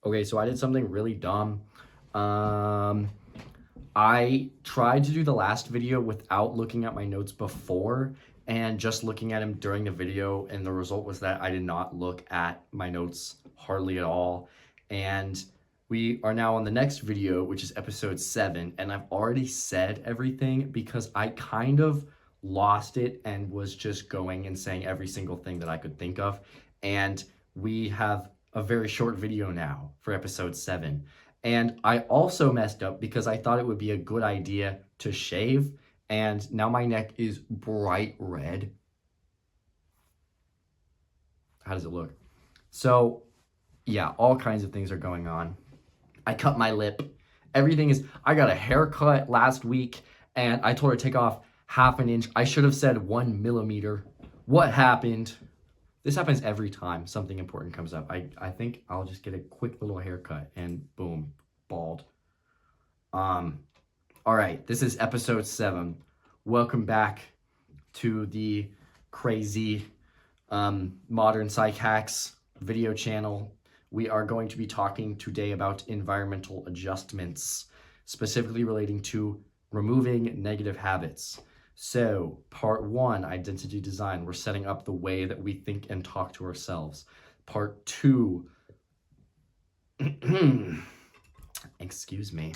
Okay, so I did something really dumb. I tried to do the last video without looking at my notes before and just looking at them during the video, and the result was that I did not look at my notes hardly at all. And we are now on the next video, which is episode 7, and I've already said everything because I kind of lost it and was just going and saying every single thing that I could think of. And we have a very short video now for episode 7. And I also messed up because I thought it would be a good idea to shave, and now my neck is bright red. How does it look? So, yeah, all kinds of things are going on. I cut my lip. I got a haircut last week, and I told her to take off half an inch. I should have said 1 millimeter. What happened? This happens every time something important comes up. I think I'll just get a quick little haircut and boom, bald. All right, this is episode 7. Welcome back to the crazy modern psych hacks video channel. We are going to be talking today about environmental adjustments, specifically relating to removing negative habits. So, part 1, identity design. We're setting up the way that we think and talk to ourselves. Part 2, excuse me.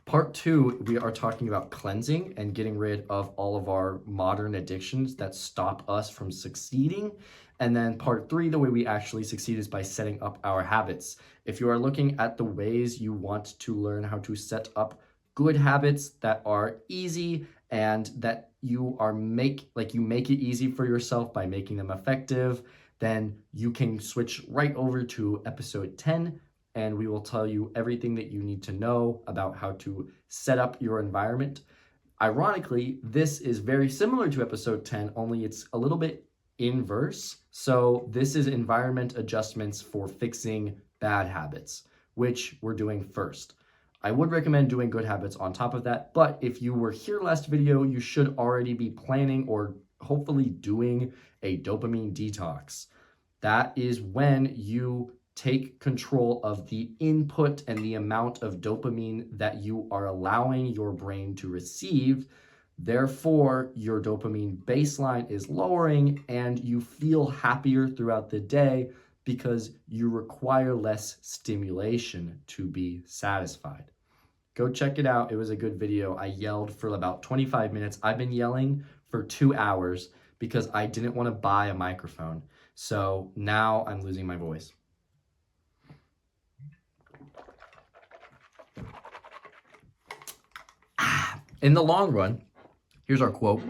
Part 2, we are talking about cleansing and getting rid of all of our modern addictions that stop us from succeeding. And then part 3, the way we actually succeed is by setting up our habits. If you are looking at the ways you want to learn how to set up good habits that are easy and that you make it easy for yourself by making them effective, then you can switch right over to episode 10, and we will tell you everything that you need to know about how to set up your environment. Ironically, this is very similar to episode 10, only it's a little bit inverse. So this is environment adjustments for fixing bad habits, which we're doing first. I would recommend doing good habits on top of that, but if you were here last video, you should already be planning or hopefully doing a dopamine detox. That is when you take control of the input and the amount of dopamine that you are allowing your brain to receive. Therefore, your dopamine baseline is lowering and you feel happier throughout the day because you require less stimulation to be satisfied. Go check it out. It was a good video. I yelled for about 25 minutes. I've been yelling for 2 hours because I didn't want to buy a microphone. So now I'm losing my voice. In the long run, here's our quote.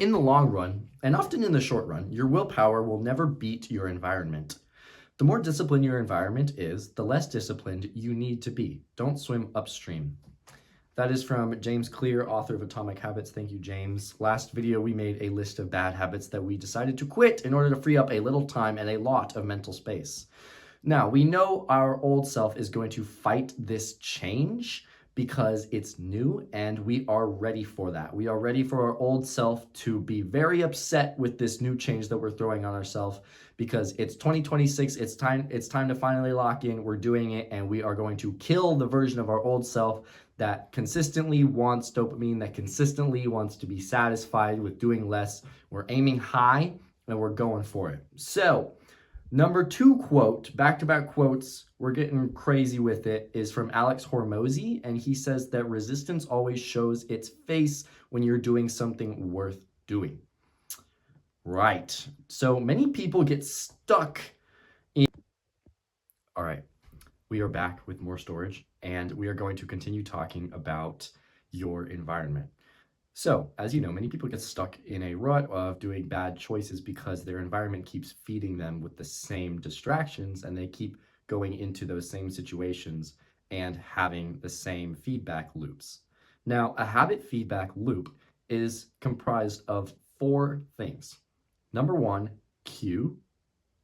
In the long run, and often in the short run, your willpower will never beat your environment. The more disciplined your environment is, the less disciplined you need to be. Don't swim upstream. That is from James Clear, author of Atomic Habits. Thank you, James. Last video, we made a list of bad habits that we decided to quit in order to free up a little time and a lot of mental space. Now, we know our old self is going to fight this change because it's new and we are ready for that. We are ready for our old self to be very upset with this new change that we're throwing on ourselves because it's 2026, it's time to finally lock in, we're doing it, and we are going to kill the version of our old self that consistently wants dopamine, that consistently wants to be satisfied with doing less. We're aiming high and we're going for it. So, number 2 quote, back-to-back quotes, we're getting crazy with it, is from Alex Hormozy, and he says that resistance always shows its face when you're doing something worth doing. Right. So many people get stuck in... All right, we are back with more storage, and we are going to continue talking about your environment. So, as you know, many people get stuck in a rut of doing bad choices because their environment keeps feeding them with the same distractions and they keep going into those same situations and having the same feedback loops. Now, a habit feedback loop is comprised of 4 things. Number 1, cue.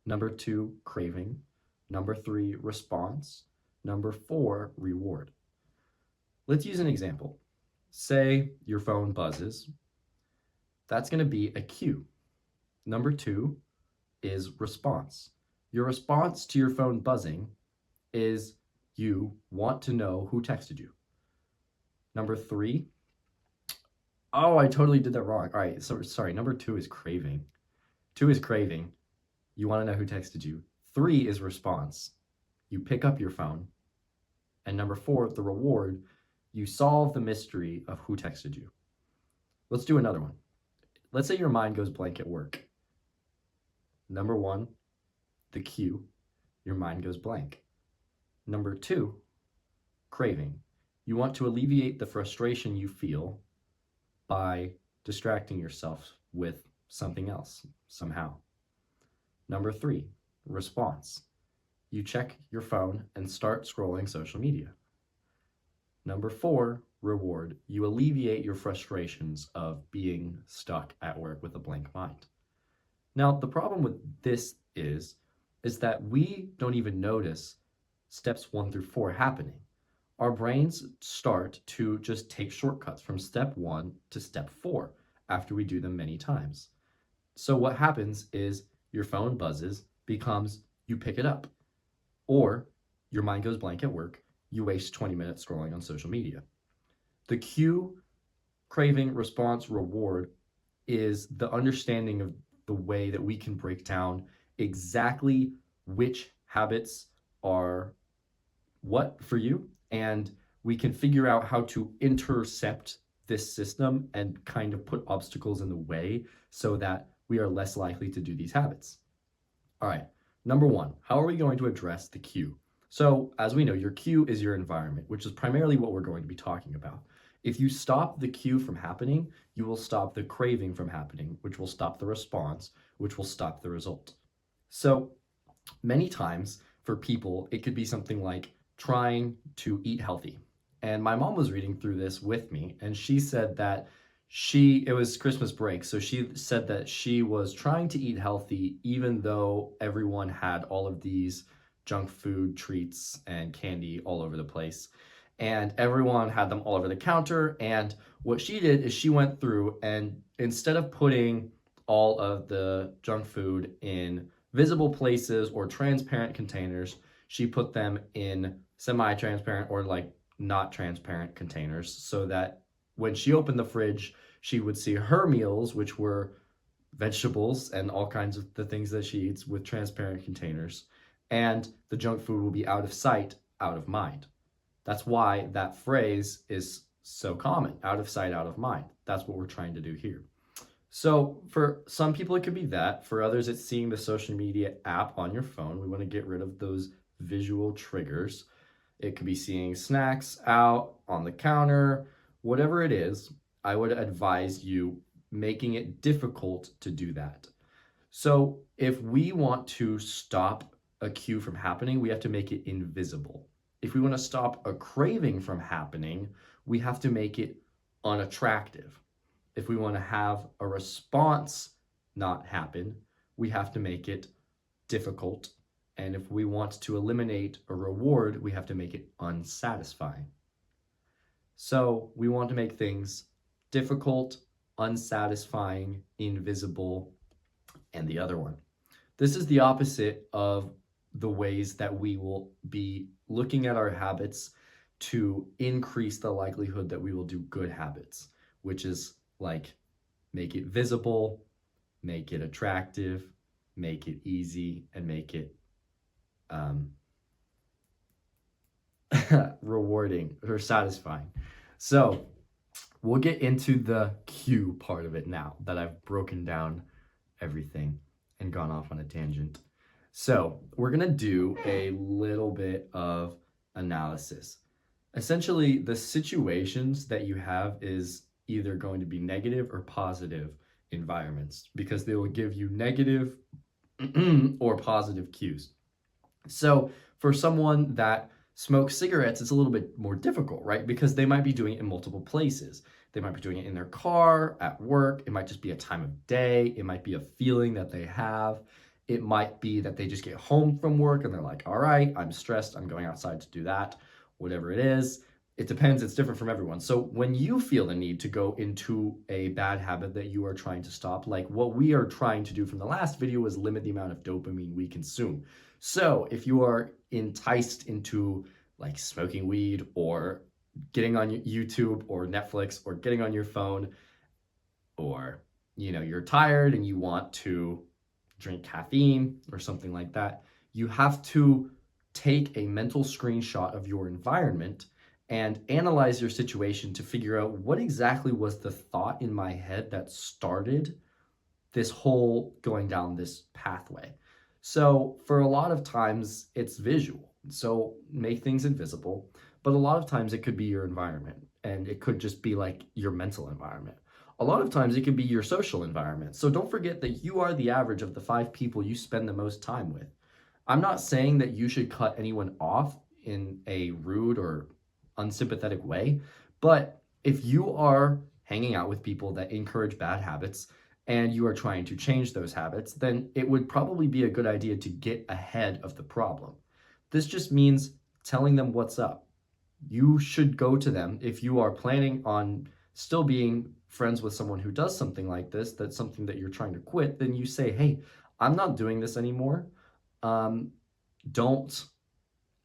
Number 2, craving. Number 3, response. Number 4, reward. Let's use an example. Say your phone buzzes. That's going to be a cue. Number 2 is response. Your response to your phone buzzing is you want to know who texted you. Number 3, oh, I totally did that wrong. All right, so sorry. Number 2 is craving. 2 is craving. You want to know who texted you. 3 is response. You pick up your phone. And number 4, the reward, you solve the mystery of who texted you. Let's do another one. Let's say your mind goes blank at work. Number 1, the cue, your mind goes blank. Number 2, craving. You want to alleviate the frustration you feel by distracting yourself with something else somehow. Number 3, response. You check your phone and start scrolling social media. Number 4, reward. You alleviate your frustrations of being stuck at work with a blank mind. Now, the problem with this is that we don't even notice steps 1 through 4 happening. Our brains start to just take shortcuts from step 1 to step 4 after we do them many times. So what happens is your phone buzzes, becomes you pick it up, or your mind goes blank at work, you waste 20 minutes scrolling on social media. The cue, craving, response, reward is the understanding of the way that we can break down exactly which habits are what for you, and we can figure out how to intercept this system and kind of put obstacles in the way so that we are less likely to do these habits. All right, number 1, how are we going to address the cue? So as we know, your cue is your environment, which is primarily what we're going to be talking about. If you stop the cue from happening, you will stop the craving from happening, which will stop the response, which will stop the result. So many times for people, it could be something like trying to eat healthy. And my mom was reading through this with me, and she said that it was Christmas break, so she said that she was trying to eat healthy even though everyone had all of these junk food treats and candy all over the place. And everyone had them all over the counter. And what she did is she went through and instead of putting all of the junk food in visible places or transparent containers, she put them in semi-transparent or like not transparent containers so that when she opened the fridge, she would see her meals, which were vegetables and all kinds of the things that she eats with transparent containers. And the junk food will be out of sight, out of mind. That's why that phrase is so common, out of sight, out of mind. That's what we're trying to do here. So for some people, it could be that. For others, it's seeing the social media app on your phone. We want to get rid of those visual triggers. It could be seeing snacks out on the counter, whatever it is. I would advise you making it difficult to do that. So if we want to stop a cue from happening, we have to make it invisible. If we want to stop a craving from happening, we have to make it unattractive. If we want to have a response not happen, we have to make it difficult. And if we want to eliminate a reward, we have to make it unsatisfying. So we want to make things difficult, unsatisfying, invisible, and the other one. This is the opposite of the ways that we will be looking at our habits to increase the likelihood that we will do good habits, which is like make it visible, make it attractive, make it easy, and make it rewarding or satisfying. So we'll get into the cue part of it now that I've broken down everything and gone off on a tangent. So we're going to do a little bit of analysis. Essentially, the situations that you have is either going to be negative or positive environments because they will give you negative or positive cues. So for someone that smokes cigarettes, it's a little bit more difficult, right? Because they might be doing it in multiple places. They might be doing it in their car, at work. It might just be a time of day. It might be a feeling that they have. It might be that they just get home from work and they're like, all right, I'm stressed. I'm going outside to do that, whatever it is. It depends. It's different from everyone. So when you feel the need to go into a bad habit that you are trying to stop, like what we are trying to do from the last video is limit the amount of dopamine we consume. So if you are enticed into like smoking weed or getting on YouTube or Netflix or getting on your phone, or you're tired and you want to drink caffeine or something like that, you have to take a mental screenshot of your environment and analyze your situation to figure out what exactly was the thought in my head that started this whole going down this pathway. So for a lot of times it's visual. So make things invisible, but a lot of times it could be your environment, and it could just be like your mental environment. A lot of times it can be your social environment. So don't forget that you are the average of the 5 people you spend the most time with. I'm not saying that you should cut anyone off in a rude or unsympathetic way, but if you are hanging out with people that encourage bad habits and you are trying to change those habits, then it would probably be a good idea to get ahead of the problem. This just means telling them what's up. You should go to them if you are planning on still being friends with someone who does something like this, that's something that you're trying to quit, then you say, hey, I'm not doing this anymore. Don't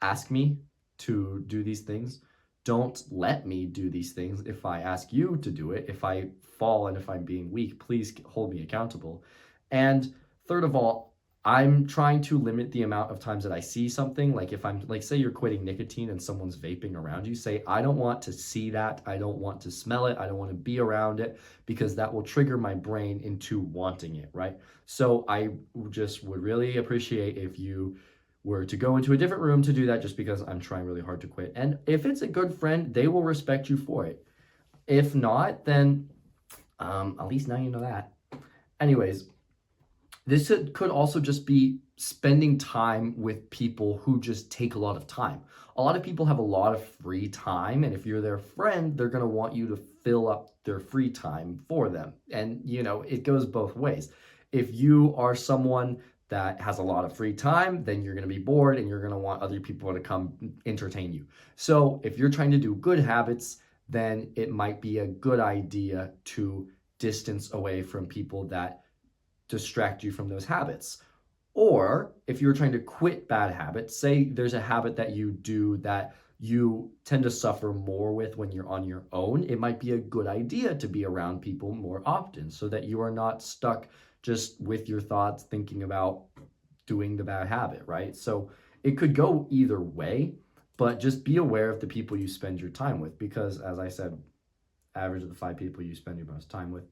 ask me to do these things. Don't let me do these things. If I ask you to do it, if I fall and if I'm being weak, please hold me accountable. And third of all, I'm trying to limit the amount of times that I see something. Like if I'm like, say you're quitting nicotine and someone's vaping around you, say, I don't want to see that. I don't want to smell it. I don't want to be around it, because that will trigger my brain into wanting it, right? So I just would really appreciate if you were to go into a different room to do that, just because I'm trying really hard to quit. And if it's a good friend, they will respect you for it. If not, then at least now you know that. Anyways, this could also just be spending time with people who just take a lot of time. A lot of people have a lot of free time, and if you're their friend, they're going to want you to fill up their free time for them. And, it goes both ways. If you are someone that has a lot of free time, then you're going to be bored and you're going to want other people to come entertain you. So if you're trying to do good habits, then it might be a good idea to distance away from people that distract you from those habits. Or if you're trying to quit bad habits, say there's a habit that you do that you tend to suffer more with when you're on your own, it might be a good idea to be around people more often so that you are not stuck just with your thoughts thinking about doing the bad habit, right? So it could go either way, but just be aware of the people you spend your time with, because as I said, average of the 5 people you spend your most time with.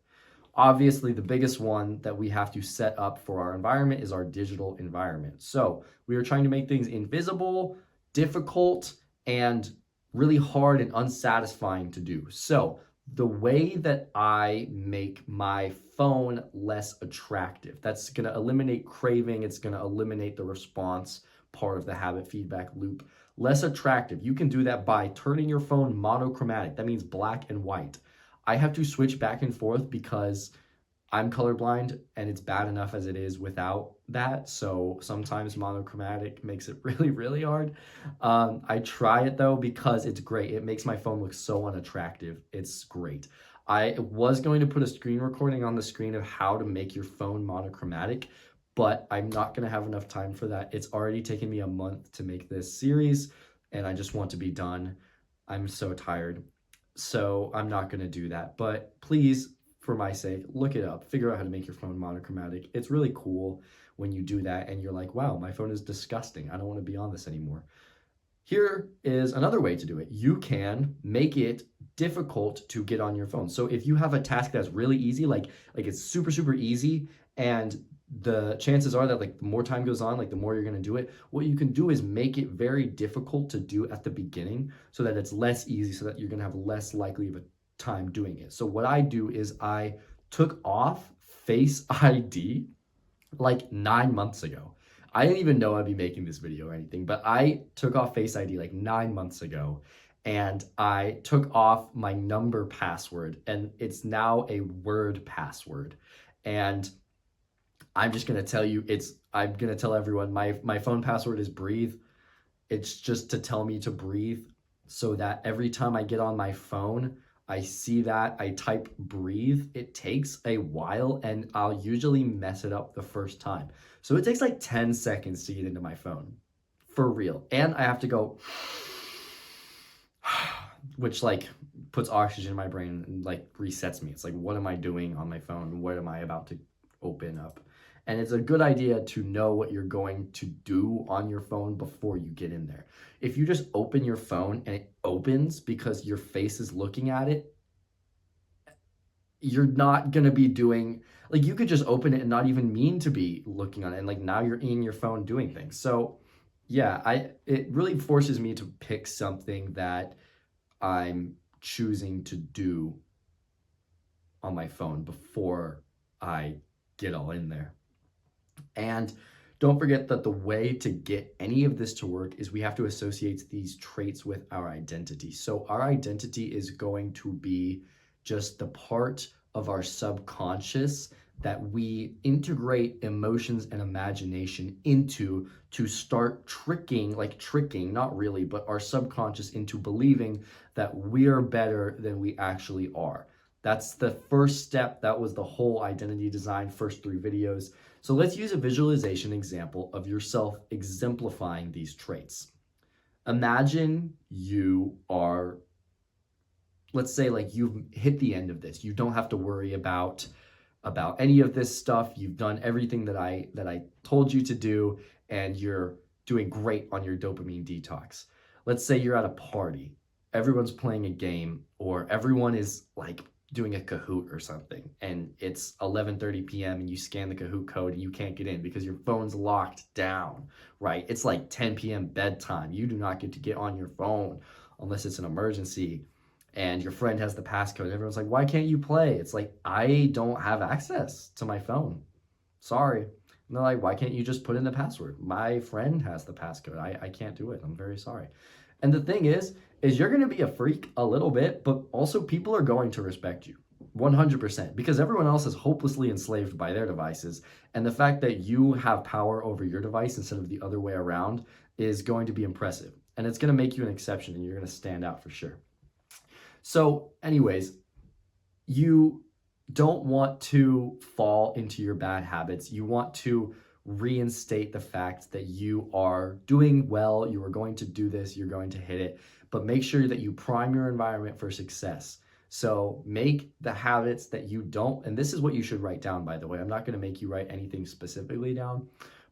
Obviously, the biggest one that we have to set up for our environment is our digital environment. So we are trying to make things invisible, difficult, and really hard and unsatisfying to do. So the way that I make my phone less attractive, that's going to eliminate craving. It's going to eliminate the response part of the habit feedback loop. Less attractive. You can do that by turning your phone monochromatic. That means black and white. I have to switch back and forth because I'm colorblind and it's bad enough as it is without that. So sometimes monochromatic makes it really, really hard. I try it though because it's great. It makes my phone look so unattractive. It's great. I was going to put a screen recording on the screen of how to make your phone monochromatic, but I'm not going to have enough time for that. It's already taken me a month to make this series and I just want to be done. I'm so tired. So I'm not going to do that. But please, for my sake, look it up. Figure out how to make your phone monochromatic. It's really cool when you do that and you're like, wow, my phone is disgusting. I don't want to be on this anymore. Here is another way to do it. You can make it difficult to get on your phone. So if you have a task that's really easy, like it's super, super easy, and the chances are that like the more time goes on, like the more you're going to do it, what you can do is make it very difficult to do at the beginning so that it's less easy, so that you're going to have less likely of a time doing it. So what I do is I took off Face ID like 9 months ago. I didn't even know I'd be making this video or anything, but I took off Face ID like 9 months ago, and I took off my number password, and it's now a word password. And I'm just going to tell you, I'm going to tell everyone my phone password is breathe. It's just to tell me to breathe so that every time I get on my phone, I see that, I type breathe, it takes a while and I'll usually mess it up the first time. So it takes like 10 seconds to get into my phone, for real. And I have to go, which like puts oxygen in my brain and like resets me. It's like, what am I doing on my phone? What am I about to open up? And it's a good idea to know what you're going to do on your phone before you get in there. If you just open your phone and it opens because your face is looking at it, you're not going to be doing, like, you could just open it and not even mean to be looking on it. And like now you're in your phone doing things. So yeah, it really forces me to pick something that I'm choosing to do on my phone before I get all in there. And don't forget that the way to get any of this to work is we have to associate these traits with our identity. So our identity is going to be just the part of our subconscious that we integrate emotions and imagination into to start tricking, not really, but our subconscious into believing that we're better than we actually are. That's the first step. That was the whole identity design, first 3 videos. So let's use a visualization example of yourself exemplifying these traits. Imagine you are, let's say like you've hit the end of this. You don't have to worry about any of this stuff. You've done everything that I told you to do, and you're doing great on your dopamine detox. Let's say you're at a party. Everyone's playing a game, or everyone is like doing a Kahoot or something, and it's 11:30 p.m. and you scan the Kahoot code and you can't get in because your phone's locked down, right? It's like 10 p.m. bedtime. You do not get to get on your phone unless it's an emergency, and your friend has the passcode. Everyone's like, why can't you play? It's like, I don't have access to my phone. Sorry. And they're like, why can't you just put in the password? My friend has the passcode. I can't do it. I'm very sorry. And the thing is you're going to be a freak a little bit, but also people are going to respect you 100% because everyone else is hopelessly enslaved by their devices. And the fact that you have power over your device instead of the other way around is going to be impressive. And it's going to make you an exception, and you're going to stand out for sure. So anyways, you don't want to fall into your bad habits. You want to reinstate the fact that you are doing well, you are going to do this, you're going to hit it, but make sure that you prime your environment for success. So make the habits that you don't, and this is what you should write down, by the way. I'm not going to make you write anything specifically down,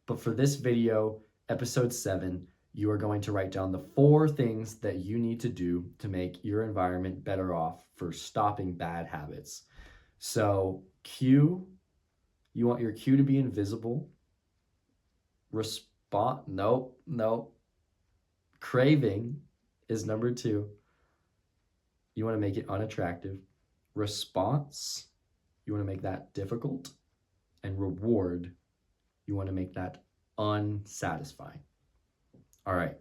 but for this video, episode 7, you are going to write down the 4 things that you need to do to make your environment better off for stopping bad habits. So cue, you want your cue to be invisible. Nope. Craving is number 2. You want to make it unattractive. Response, you want to make that difficult. And reward, you want to make that unsatisfying. All right,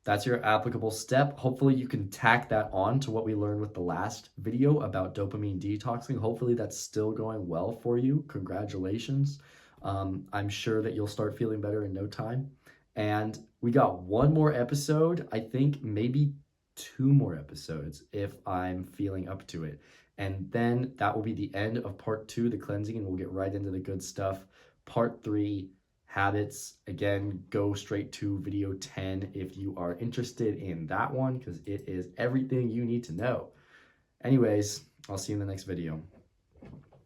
that's your applicable step. Hopefully you can tack that on to what we learned with the last video about dopamine detoxing. Hopefully that's still going well for you. Congratulations. I'm sure that you'll start feeling better in no time. And we got 1 more episode, I think maybe 2 more episodes if I'm feeling up to it. And then that will be the end of part 2, the cleansing, and we'll get right into the good stuff. Part 3, habits. Again, go straight to video 10 if you are interested in that one, because it is everything you need to know. Anyways, I'll see you in the next video.